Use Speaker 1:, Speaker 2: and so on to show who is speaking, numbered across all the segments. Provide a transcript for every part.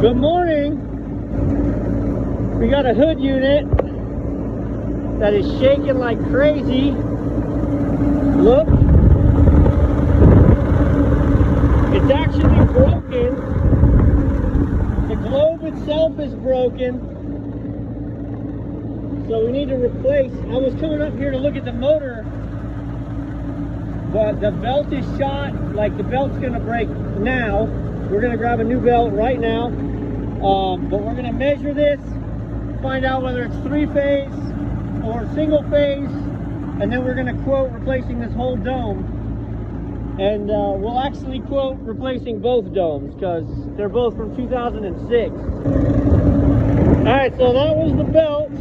Speaker 1: Good morning. We got a hood unit that is shaking like crazy. Look. It's actually broken. The globe itself is broken. So we need to replace. I was coming up here to look at the motor, but the belt is shot. Like, the belt's gonna break now. We're gonna grab a new belt right now. But we're gonna measure this, find out whether it's 3-phase or single phase, and then we're gonna quote replacing this whole dome. And we'll actually quote replacing both domes because they're both from 2006. All right, so that was the belt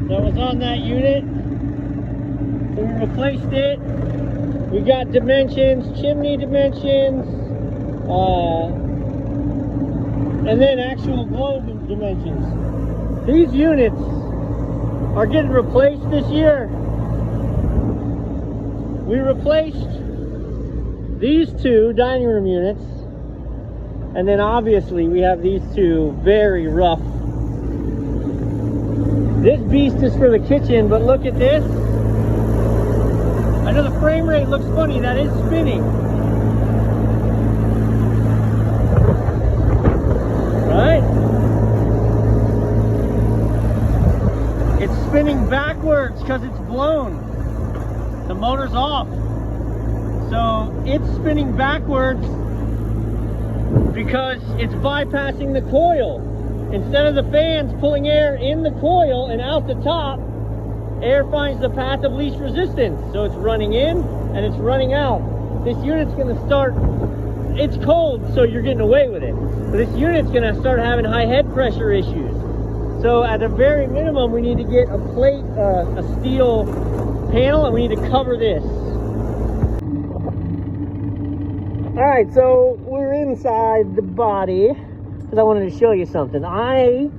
Speaker 1: that was on that unit. So we replaced it. We got dimensions, chimney dimensions, and then actual globe dimensions. These units are getting replaced this year. We replaced these two dining room units, and then obviously we have these two very rough. This beast is for the kitchen, but look at this. I know the frame rate looks funny, that is spinning. Right? It's spinning backwards because it's blown. The motor's off. So it's spinning backwards because it's bypassing the coil. Instead of the fans pulling air in the coil and out the top, air finds the path of least resistance. So it's running in and it's running out. This unit's gonna start, it's cold, so you're getting away with it. But this unit's gonna start having high head pressure issues. So at a very minimum, we need to get a plate, a steel panel, and we need to cover this. All right, so we're inside the body because I wanted to show you something. I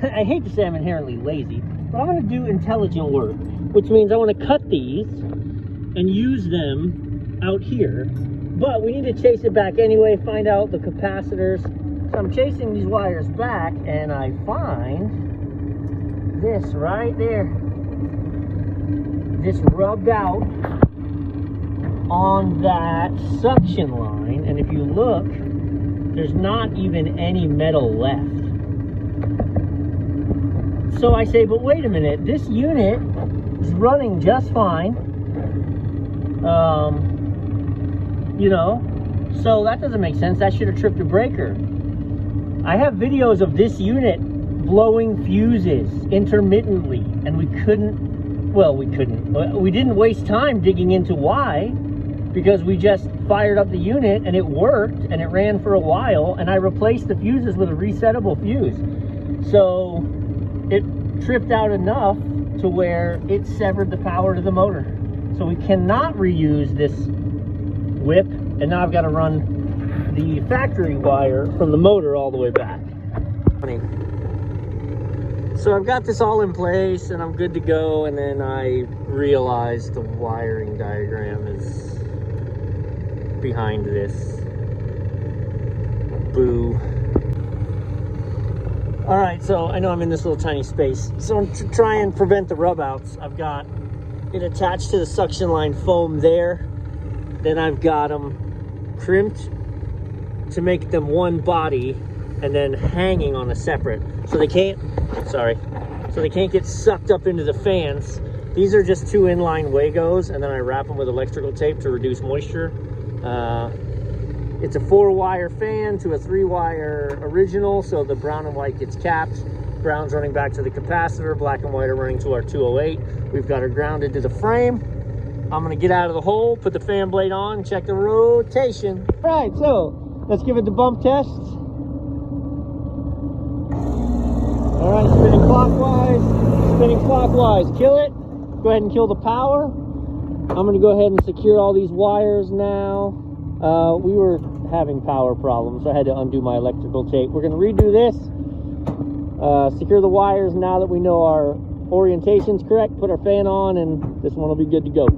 Speaker 1: hate to say I'm inherently lazy, but I'm gonna do intelligent work, which means I wanna cut these and use them out here. But we need to chase it back anyway, find out the capacitors. So I'm chasing these wires back and I find this right there. This rubbed out on that suction line. And if you look, there's not even any metal left. So I say, but wait a minute, this unit is running just fine. You know, so that doesn't make sense. That should have tripped a breaker. I have videos of this unit blowing fuses intermittently, and we didn't waste time digging into why, because we just fired up the unit and it worked and it ran for a while, and I replaced the fuses with a resettable fuse. So it tripped out enough to where it severed the power to the motor. So we cannot reuse this whip, and now I've got to run the factory wire from the motor all the way back. So I've got this all in place and I'm good to go, and then I realized the wiring diagram is behind this. Boo. All right, so I know I'm in this little tiny space. So to try and prevent the rub outs, I've got it attached to the suction line foam there. Then I've got them crimped to make them one body and then hanging on a separate. So they can't get sucked up into the fans. These are just 2 inline Wagos, and then I wrap them with electrical tape to reduce moisture. It's a 4-wire fan to a 3-wire original, so the brown and white gets capped. Brown's running back to the capacitor, black and white are running to our 208. We've got her grounded to the frame. I'm gonna get out of the hole, put the fan blade on, check the rotation. All right, so let's give it the bump test. All right, spinning clockwise, kill it. Go ahead and kill the power. I'm gonna go ahead and secure all these wires now. We were having power problems, so I had to undo my electrical tape. We're gonna redo this. Secure the wires now that we know our orientation's correct, put our fan on, and this one will be good to go.